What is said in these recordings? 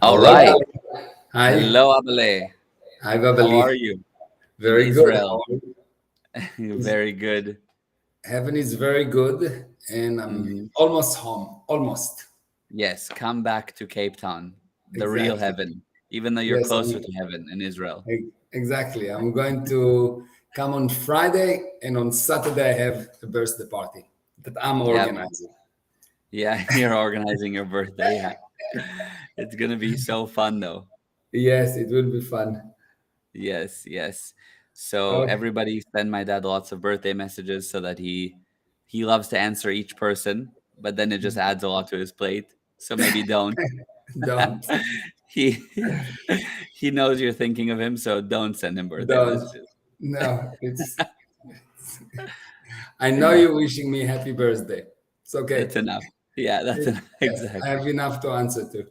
All Hello. right. Hi. Hello, Abele. Hi, How Babali. are you in Very good. Israel? How are you? Very good. Heaven is very good, and I'm hmm almost home. Almost. Yes, come back to Cape Town, the real Exactly. heaven, even though you're Yes, closer to heaven in Israel. exactly. I'm going to come on Friday, and on Saturday I have a birthday party that I'm Yep. organizing. Yeah, you're organizing your birthday. Yeah. It's going to be so fun, though. Yes, it will be fun. Yes, yes. So Okay. everybody send my dad lots of birthday messages so that he loves to answer each person, but then it just adds a lot to his plate. So maybe don't. Don't, he he knows you're thinking of him, so don't send him birthday don't. messages. No, it's. I know Enough. you're wishing me happy birthday. It's It's okay. enough. Yeah, that's enough. Yes, I Exactly. have enough to answer to.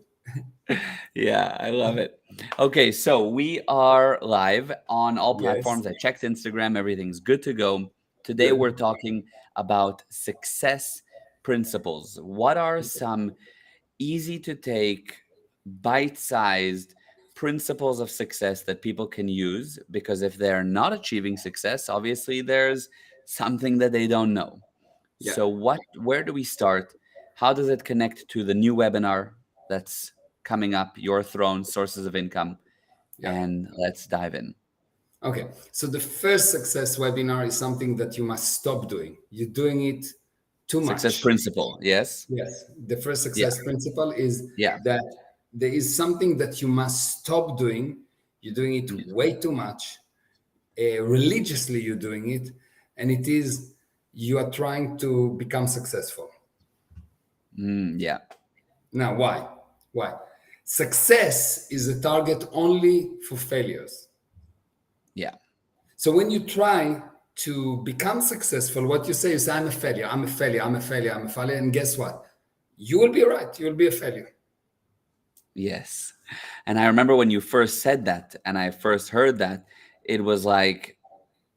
Yeah, I love it. Okay, so we are live on all Yes, platforms. I checked Instagram, everything's good to go. Today we're good. talking about success principles. What are some easy to take, bite sized principles of success that people can use? Because if they're not achieving success, obviously there's something that they don't know. Yeah, So, where do we start? How does it connect to the new webinar that's coming up, Your Throne Sources of Income? yeah. And let's dive in. Okay. So the first success webinar is something that you must stop doing. You're doing it too Success much. principle. Yes. Yes. The first Yeah. success principle is Yeah. that there is something that you must stop doing. You're doing it Mm, way too much. Religiously, you're doing it. And it is, you are trying to become successful. yeah. Now, why? Why? Success is a target only for failures. Yeah. So when you try to become successful, what you say, I'm a failure, I'm a failure, I'm a failure, I'm a failure. And guess what? You will be right. You will be a failure. Yes. And I remember when you first said that and I first heard that, it was like,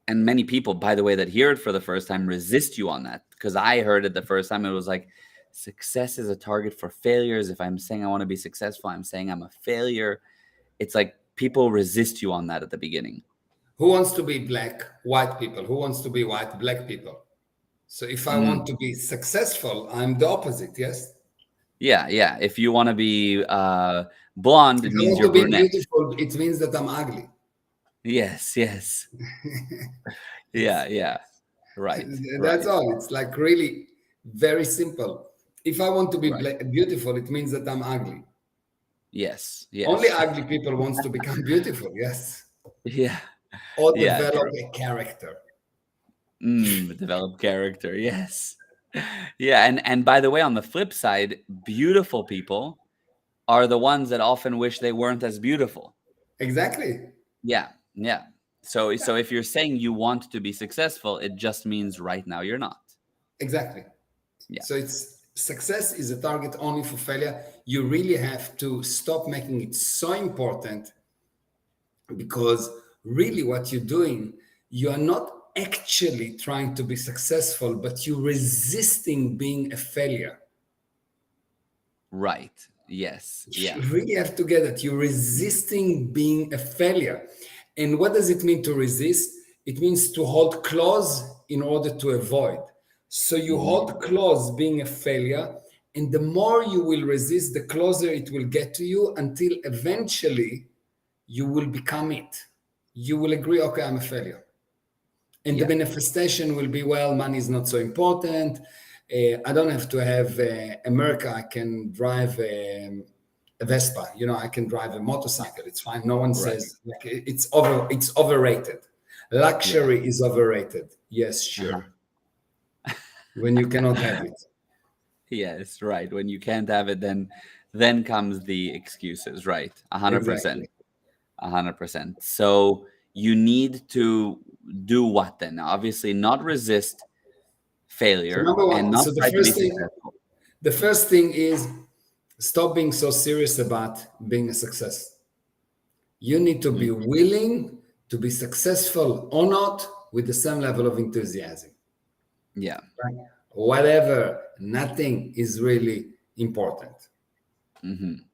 and many people, by the way, that hear it for the first time resist you on that. Because I heard it the first time, it was like, success is a target for failures. If I'm saying I want to be successful, I'm saying I'm a failure. It's like people resist you on that at the beginning. Who wants to be black? White people. Who wants to be white? Black people. So if I want Mm. to be successful, I'm the opposite. Yes. Yeah, yeah. If you want to be blonde, If it I means want you're to be brunette. beautiful, it means that I'm ugly. Yes, yes. Yeah, yeah. Right, That's right. all. It's like really very simple. If I want to be Right. beautiful, it means that I'm ugly. Yes, Only yes. ugly people wants to become beautiful. Yes. Yeah, Or yeah, develop true. a character. Develop character. Yes. Yeah, and by the way, on the flip side, beautiful people are the ones that often wish they weren't as beautiful. Exactly. Yeah, yeah. So if you're saying you want to be successful, it just means right now you're not. Exactly. Yeah. So it's success is a target only for failure. You really have to stop making it so important because really what you're doing, you are not actually trying to be successful, but you're resisting being a failure. Right. Yes. You Yeah. really have to get it. You're resisting being a failure. And what does it mean to resist? It means to hold close in order to avoid. So you hmm hold close being a failure, and the more you will resist, the closer it will get to you until eventually you will become it. You will agree, okay, I'm a failure. And the Yeah. manifestation will be, well, money is not so important. I don't have to have America. I can drive a Vespa. You know, I can drive a motorcycle. It's fine. No one Right. says like it's overrated. Yeah. Luxury is overrated. Yes, Uh-huh. sure. When you cannot have it. Yes. Right. When you can't have it, then comes the excuses. Right. 100%. Exactly. 100%. So you need to do what then? Obviously, not resist So failure number and one. not So try to be successful. the first thing is stop being so serious about being a success. You need to be Mm, willing to be successful or not with the same level of enthusiasm. yeah. Right? Whatever, nothing is really important. hmm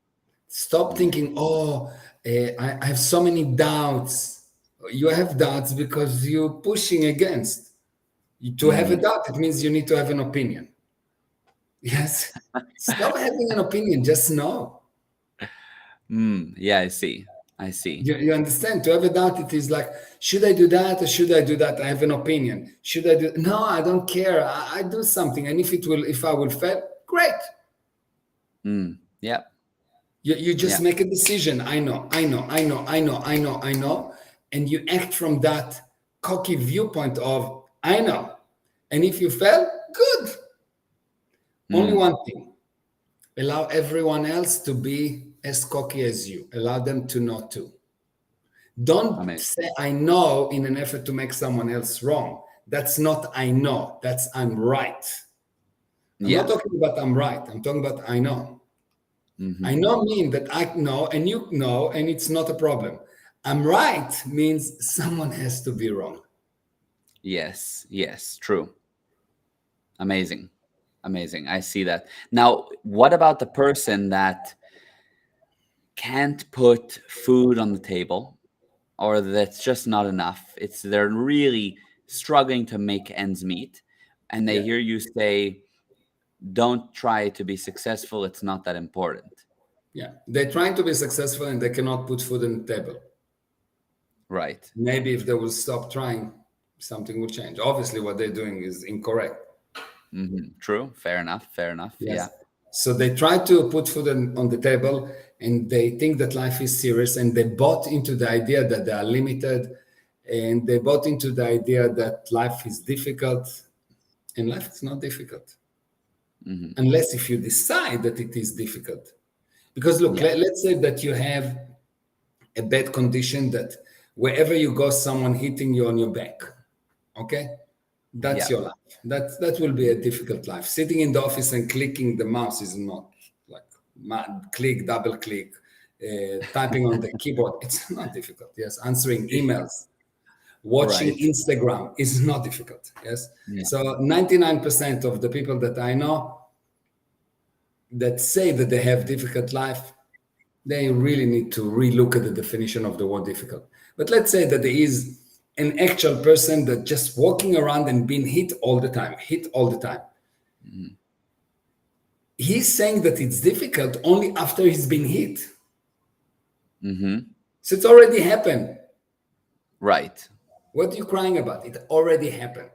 Stop Mm, thinking, oh, I have so many doubts. You have doubts because you're pushing against. To have a mm, doubt, it means you need to have an opinion. Yes. Stop having an opinion, just know. yeah, I see. I see. You understand? To have a doubt, it is like, should I do that or should I do that? I have an opinion. Should I do? No, I don't care. I do something, and if I will fail, great. Yeah, You yeah, just make a decision. I know, I know, I know, I know, I know, I know, and you act from that cocky viewpoint of I know. And if you fail, good. Only mm, one thing: allow everyone else to be as cocky as you. Allow them to know too. Don't amazing. say I know in an effort to make someone else wrong. That's not I know. That's I'm right. I'm not Yeah. talking about I'm right. I'm talking about I know. I Hmm. know mean that I know and you know, and it's not a problem. I'm right means someone has to be wrong. Yes, yes, true. Amazing. Amazing. I see that. Now, what about the person that can't put food on the table or that's just not enough? It's they're really struggling to make ends meet and they Yeah. hear you say, "Don't try to be successful, it's not that important." Yeah. They're trying to be successful and they cannot put food on the table. Right. Maybe if they will stop trying, something will change. Obviously, what they're doing is incorrect. True. Fair enough. Fair enough. Yes. Yeah. So they try to put food on the table and they think that life is serious and they bought into the idea that they are limited and they bought into the idea that life is difficult and life is not difficult unless if you decide that it is difficult. Because look, Yeah. let's say that you have a bad condition that wherever you go, someone hitting you on your back. Okay? That's Yeah. your life. That will be a difficult life. Sitting in the office and clicking the mouse is not like click, double click, typing on the keyboard. It's not difficult. Yes, answering emails, watching Right. Instagram is not difficult. Yes. Yeah. So 99% of the people that I know that say that they have difficult life, they really need to relook at the definition of the word difficult. But let's say that there is an actual person that just walking around and being hit all the time. He's saying that it's difficult only after he's been hit. Mm-hmm. So it's already happened. Right. What are you crying about? It already happened.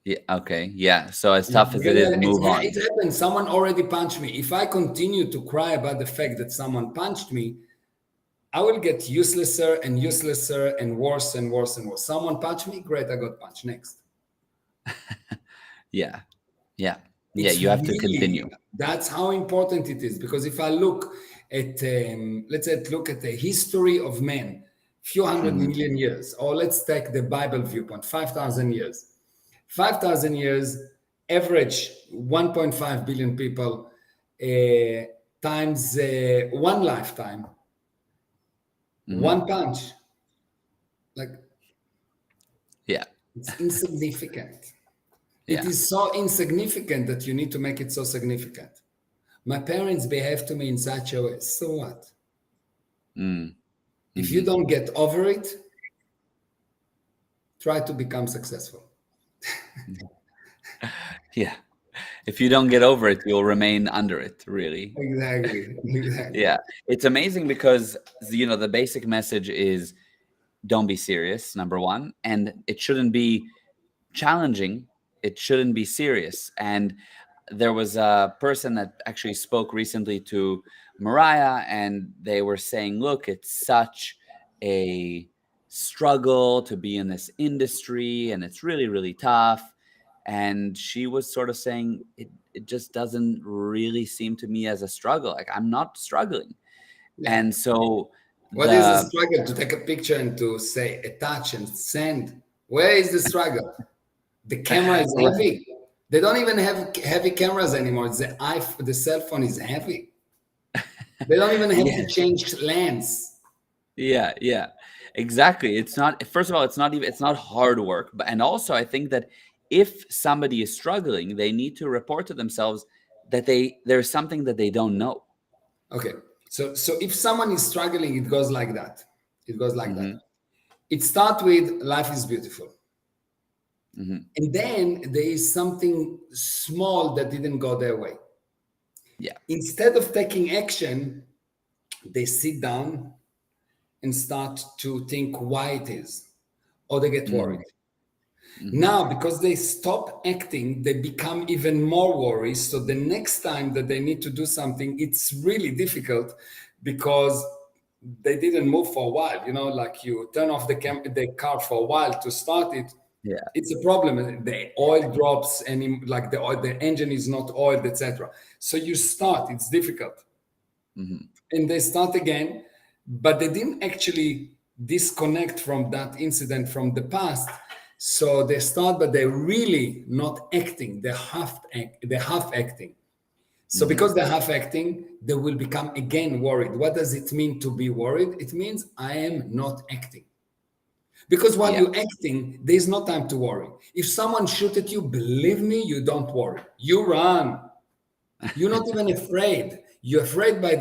Yeah. Okay. Yeah. So as You're tough as it is, move it on. happened. Someone already punched me. If I continue to cry about the fact that someone punched me, I will get uselesser and uselesser and worse and worse and worse. Someone punched me, great, I got punched. Next. Yeah. Yeah. Yeah. It's You have to really continue. that's how important it is because if I look at let's say look at the history of man, few hundred Hmm. million years, or let's take the Bible viewpoint, 5,000 years. 5,000 years, average 1.5 billion people uh, times one lifetime, Hmm. one punch. Like Yeah. it's insignificant. It Yeah. is so insignificant that you need to make it so significant. My parents behave to me in such a way. So what? Mm. If you Hmm. don't get over it, try to become successful. Yeah. If you don't get over it, you'll remain under it, really. Exactly. Exactly. Yeah. It's amazing because, the basic message is don't be serious, number one. And it shouldn't be challenging. It shouldn't be serious. And there was a person that actually spoke recently to Mariah, and they were saying, look, it's such a struggle to be in this industry, and it's really, really tough. And she was sort of saying, it just doesn't really seem to me as a struggle. Like, I'm not struggling. Yeah. And so What is the the struggle to take a picture and to say attach and send? Where is the struggle? The camera is heavy. They don't even have heavy cameras anymore. The cell phone is heavy. They don't even have to yes, change lens. yeah, yeah, exactly. It's not, first of all, it's not hard work, but and also I think that if somebody is struggling, they need to report to themselves that there's something that they don't know. Okay. So if someone is struggling, it goes like that. It goes like that. Mm-hmm. It starts with life is beautiful. Mm-hmm. And then there is something small that didn't go their way. Yeah. Instead of taking action, they sit down and start to think why it is, or they get Mm-hmm. worried. Mm-hmm. Now, because they stop acting, they become even more worried. So the next time that they need to do something, it's really difficult because they didn't move for a while. You know, like you turn off the car for a while to start it. Yeah. It's a problem. The oil drops, and like the engine is not oiled, etc. So you start. It's difficult, Mm-hmm. and they start again, but they didn't actually disconnect from that incident from the past. So they start, but they're really not acting. They're half acting. So Mm-hmm. because they're half acting, they will become again worried. What does it mean to be worried? It means I am not acting. Because while Yeah. you're acting, there's no time to worry. If someone shoot at you, believe me, you don't worry. You run. You're not even afraid. You're afraid by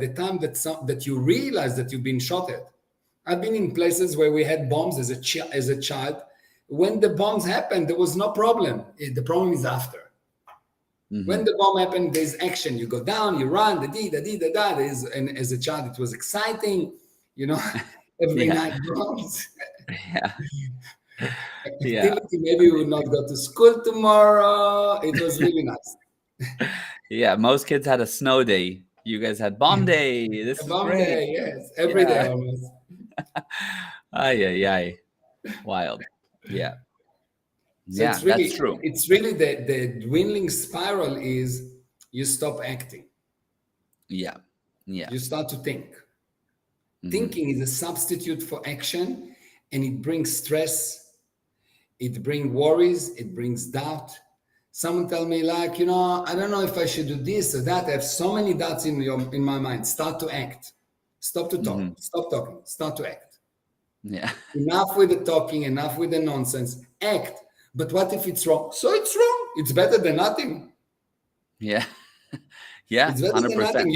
the time that you realize that you've been shot at. I've been in places where we had bombs as a child. When the bombs happened, there was no problem. The problem is after. When Mm-hmm. the bomb happened, there's action. You go down, you run, the dee, the dee, the da. And as a child, it was exciting. You know, every Yeah. night bombs. Yeah. Yeah. Activity. Maybe we will not go to school tomorrow. It was really nice. Yeah. Most kids had a snow day. You guys had bomb day. A This is bomb great. day, yes, every day Yeah. almost. Ay, ay, ay. Wild. Yeah. So Yeah. That's true. it's really the dwindling spiral is you stop acting, Yeah. Yeah. you start to think. Mm-hmm. Thinking is a substitute for action, and it brings stress, it brings worries, it brings doubt. Someone tell me like, I don't know if I should do this or that. I have so many doubts in my mind. Start to act. Stop to Mm-hmm. talk. Stop talking. Start to act. Yeah. Enough with the talking, enough with the nonsense. Act. But what if it's wrong? So it's wrong. It's better than nothing. Yeah. Yeah. It's better than 100%. nothing.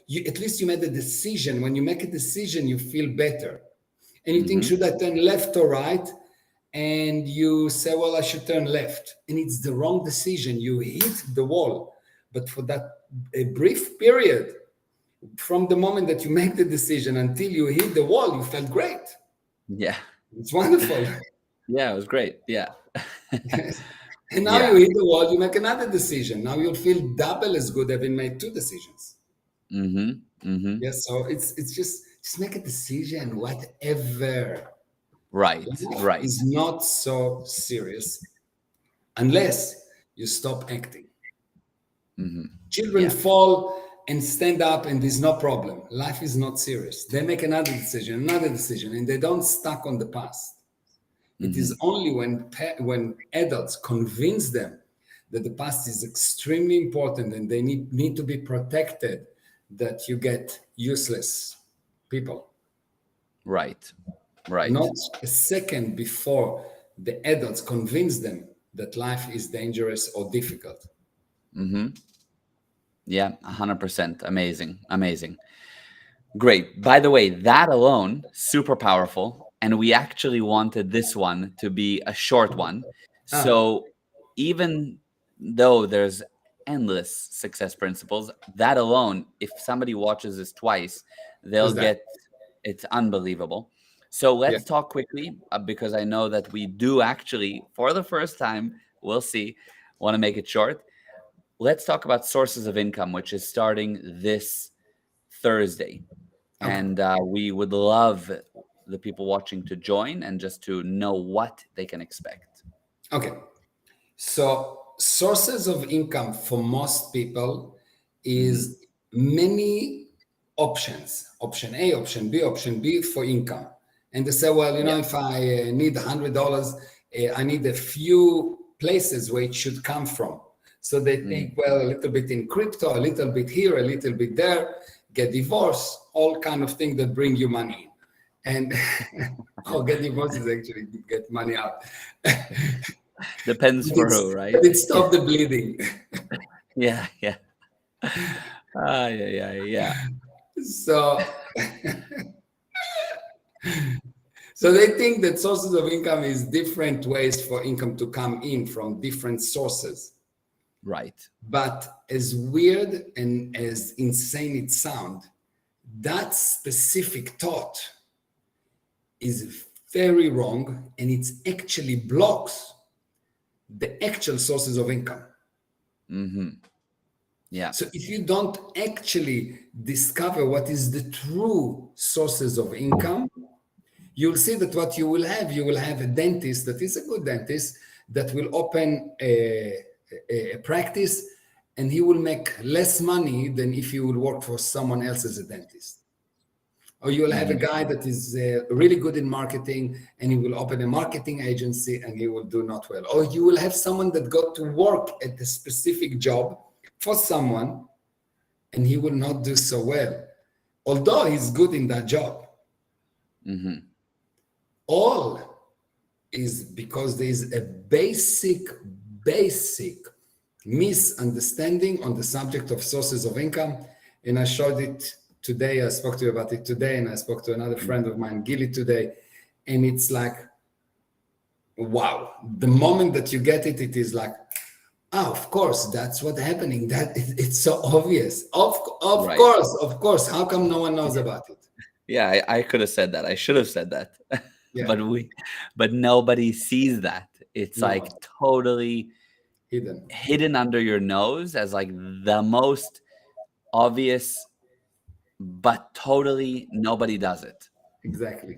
You at least you made a decision. When you make a decision, you feel better. And you think, Mm-hmm. should I turn left or right? And you say, well, I should turn left. And it's the wrong decision. You hit the wall. But for that a brief period, from the moment that you make the decision until you hit the wall, you felt great. Yeah. It's wonderful. Yeah. It was great. Yeah. And now you Yeah. hit the wall, you make another decision. Now you'll feel double as good having made two decisions. Mm-hmm. Mm-hmm. Yes, so it's just make a decision, whatever. Right. Life Right. is not so serious unless you stop acting. Mm-hmm. Children Yeah. fall and stand up, and there's no problem. Life is not serious. They make another decision, and they don't stuck on the past. It Mm-hmm. is only when adults convince them that the past is extremely important and they need to be protected that you get useless people. Right. Right. Not a second before the adults convince them that life is dangerous or difficult. Mm-hmm. Yeah. 100%. Amazing. Amazing. Great. By the way, that alone, super powerful. And we actually wanted this one to be a short one. Ah, So even though there's endless success principles, that alone, if somebody watches this twice, they'll just that. get it's unbelievable. So Yeah. let's talk quickly because I know that we do actually, for the first time, we'll see, want to make it short. Let's talk about sources of income, which is starting this Thursday. Okay. And we would love the people watching to join and just to know what they can expect. Okay. So sources of income for most people Hmm. is many options. Option A, option B, option B for income. And they say, well, Yeah. if I need $100, I need a few places where it should come from. So they Mm. think, well, a little bit in crypto, a little bit here, a little bit there, get divorced, all kind of things that bring you money. And get divorced is actually get money out. Depends for who, right? But it stopped the bleeding. Yeah, yeah. Yeah, yeah, yeah. So, so they think that sources of income is different ways for income to come in from different sources. Right. But as weird and as insane it sounds, that specific thought is very wrong, and it actually blocks the actual sources of income. Mm-hmm. Yeah. So if you don't actually discover what is the true sources of income, you'll see that what you will have a dentist that is a good dentist that will open a practice, and he will make less money than if he would work for someone else as a dentist. Or you will have a Mm-hmm. guy that is really good in marketing, and he will open a marketing agency and he will do not well. Or you will have someone that got to work at a specific job for someone, and he will not do so well, although he's good in that job. Mm-hmm. All is because there is a basic misunderstanding on the subject of sources of income. And I showed it today. I spoke to you about it today, and I spoke to another friend of mine, Gilly, today. And it's like, wow, the moment that you get it, it is like, oh, of course, that's what's happening. It's so obvious. Right. Of course. How come no one knows about it? Yeah, I could have said that. I should have said that. Yeah, but nobody sees that. It's like no, totally hidden. hidden under your nose as like the most obvious, but totally nobody does it. Exactly.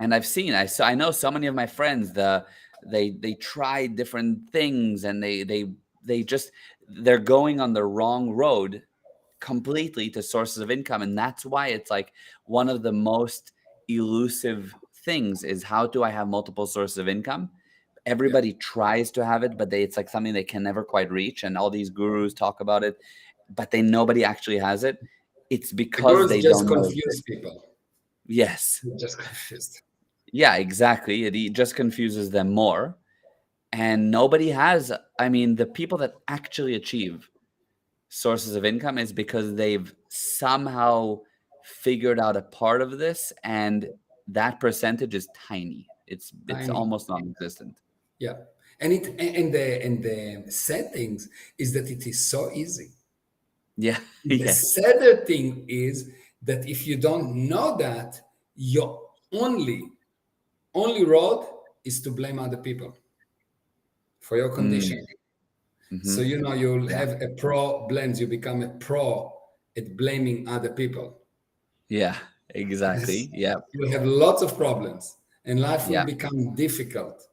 And I know so many of my friends, they try different things, and they just they're going on the wrong road completely to sources of income. And that's why it's like one of the most elusive things is, how do I have multiple sources of income? Yeah. Everybody tries to have it, but it's like something they can never quite reach, and all these gurus talk about it, but nobody actually has it. It's The because girls they just don't know it confuse exists. people. Yes. They're just confused. Yeah, exactly. It just confuses them more. And nobody has, I mean, the people that actually achieve sources of income is because they've somehow figured out a part of this, and that percentage is tiny. It's Tiny. almost non-existent. Yeah. And the sad things is that it is so easy. Yeah. The Yes. sadder thing is that if you don't know that, your only road is to blame other people for your Mm, condition. So mhm. you'll Yeah. have a pro blends. You become a pro at blaming other people. Yeah. Exactly. Yeah. You'll have lots of problems, and life will Yeah. become difficult,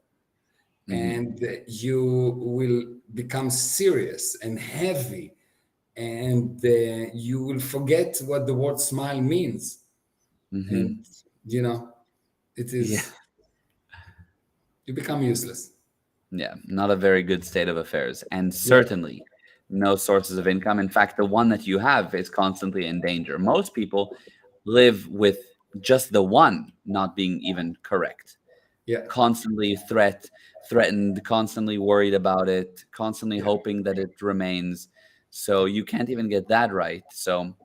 Mhm. and you will become serious and heavy, and you will forget what the word smile means. Mhm. And you know it Yeah. is, you become useless. Yeah, not a very good state of affairs, and Yeah, certainly no sources of income. In fact, the one that you have is constantly in danger. Most people live with just the one not being even correct, yeah, constantly threatened, constantly worried about it, constantly yeah, hoping that it remains. So you can't even get that right. So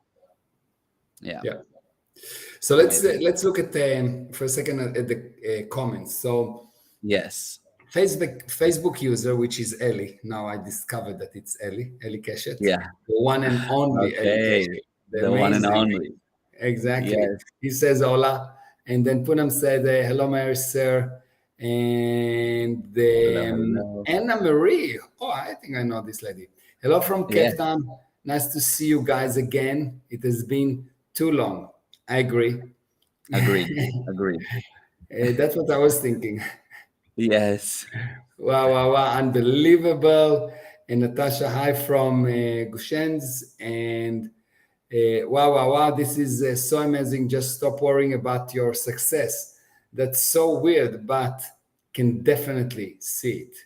yeah, yeah. So amazing. let's look at for a second at the comments. So Yes. Facebook user, which is Eli. Now I discovered that it's Eli Keshet, Yeah. the one and only Eli Okay. Keshet, the The one and amazing. only. Exactly. Yes. He says hola, and then Punam said hello, Mary sir, and Hello. Hello. Anna Marie. Oh, I think I know this lady. Hello from Yes. Cape Town. Nice to see you guys again. It has been too long. I agree. Agreed. Agreed. That's what I was thinking. Yes. Wow, wow, wow, unbelievable. And Natasha, hi from Gushens. And wow, wow, wow, this is so amazing. Just stop worrying about your success. That's so weird, but can definitely see it.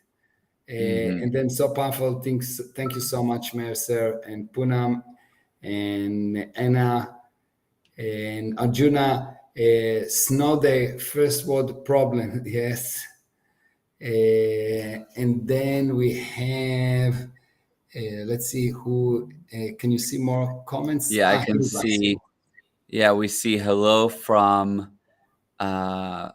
Mhm. And then so powerful things. Thank you so much, Mercer and Punam and Anna and Arjuna. Snow day, first world problem. Yes. And then we have, let's see who, can you see more comments? Yeah, I Ah, can here we go. see. Yeah, we see hello from where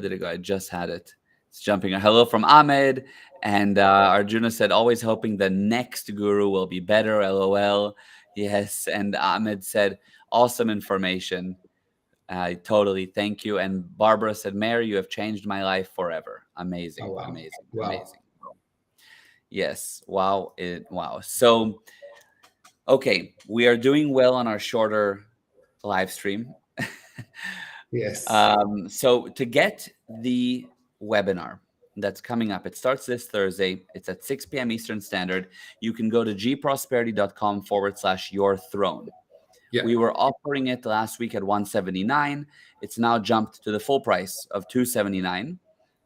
did it go? I just had it. It's jumping. Hello from Ahmed, and Arjuna said, "Always hoping the next guru will be better." LOL. Yes, and Ahmed said, "Awesome information." Totally, thank you. And Barbara said, "Mary, you have changed my life forever." Oh Amazing, wow, amazing, wow. amazing. Yes, wow, wow. So, okay, we are doing well on our shorter live stream. Yes. So to get the webinar that's coming up, it starts this Thursday. It's at 6 p.m. Eastern Standard. You can go to gprosperity.com/your throne. Yeah. We were offering it last week at 179. It's now jumped to the full price of 279.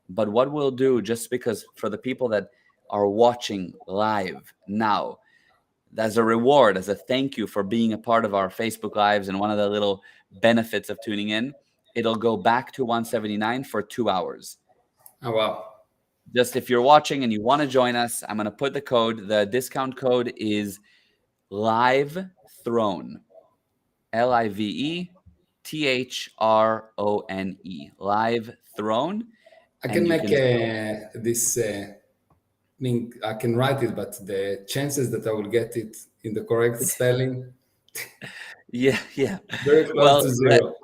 But what we'll do, just because for the people that are watching live now, as a reward, as a thank you for being a part of our Facebook Lives and one of the little benefits of tuning in, it'll go back to 179 for 2 hours. Oh wow. Just if you're watching and you want to join us, I'm going to put the code. The discount code is Live Throne, LIVETHRONE, Live Throne. I And can you make can still, this. I mean, I can write it, but the chances that I will get it in the correct spelling yeah, yeah. very close Well, to zero.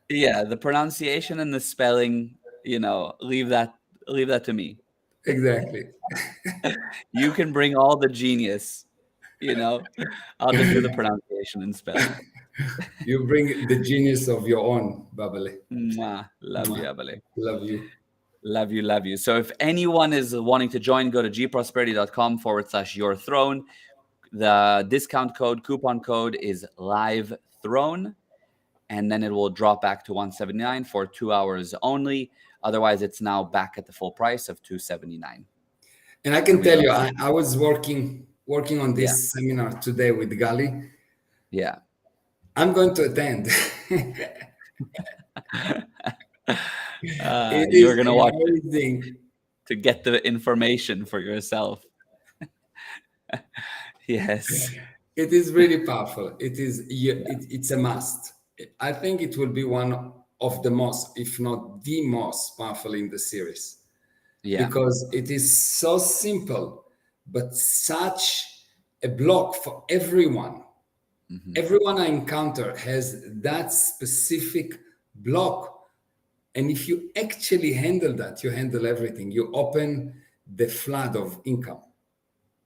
yeah, the pronunciation and the spelling, leave that to me. Exactly. You can bring all the genius, you know. I'll just do the pronunciation and spelling. You bring the genius of your own, Babale. Mwah. Love you, Mwah. Abale. Love you. Love you, love you. So if anyone is wanting to join, go to gprosperity.com/your throne. The discount code, coupon code is live throne, and then it will drop back to 179 for 2 hours only. Otherwise, it's now back at the full price of 279. And I And can we'd tell love you, to. I was working on Yeah, this seminar today with Gali. yeah. I'm going to attend. It You're is gonna watch it amazing. to get the information for yourself. Yes. It is really powerful. Yeah. It's a must. I think it will be one of the most, if not the most powerful in the series Yeah. because it is so simple, but such a block for everyone. Hmm. Everyone I encounter has that specific block. And if you actually handle that, you handle everything. You open the flood of income.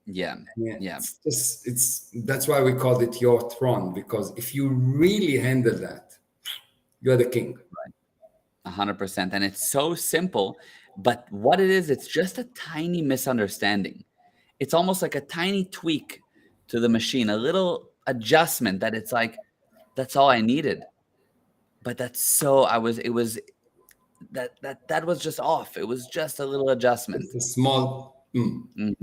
Yeah. Yeah, Yeah. it's that's why we called it your throne, because if you really handle that, you're the king. 100%. And it's so simple, but what it is, it's just a tiny misunderstanding. It's almost like a tiny tweak to the machine, a little adjustment that it's like, that's all I needed. But that's so I was it was that was just off. It was just a little It's adjustment. a small Mhm.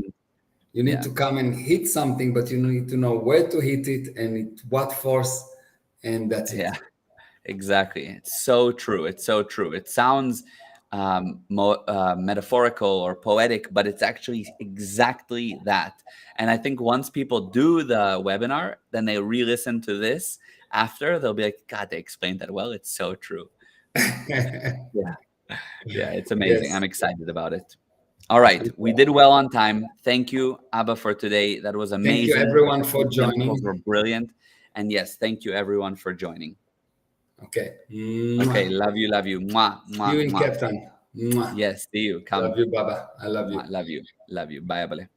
you need Yeah. to come and hit something, but you need to know where to hit it and what force, and that's it. Yeah. Exactly. It's so true. It's so true. It sounds metaphorical or poetic, but it's actually exactly that. And I think once people do the webinar, then they re-listen to this after. They'll be like, "God, they explained that well. It's so true." Yeah, yeah. It's amazing. Yes. I'm excited about it. All right, we did well on time. Thank you, Abba, for today. That was Thank you amazing. The everyone for fundamentals were joining. brilliant. And yes, thank you everyone for joining. Okay. Okay, Mwah. love you, love you. Mwah, See you mwah, in mwah. Cape Town. Mwah. Yes, see you. Love Come. you, Baba. I love Mwah, you. love you. Love you. Bye, Abale.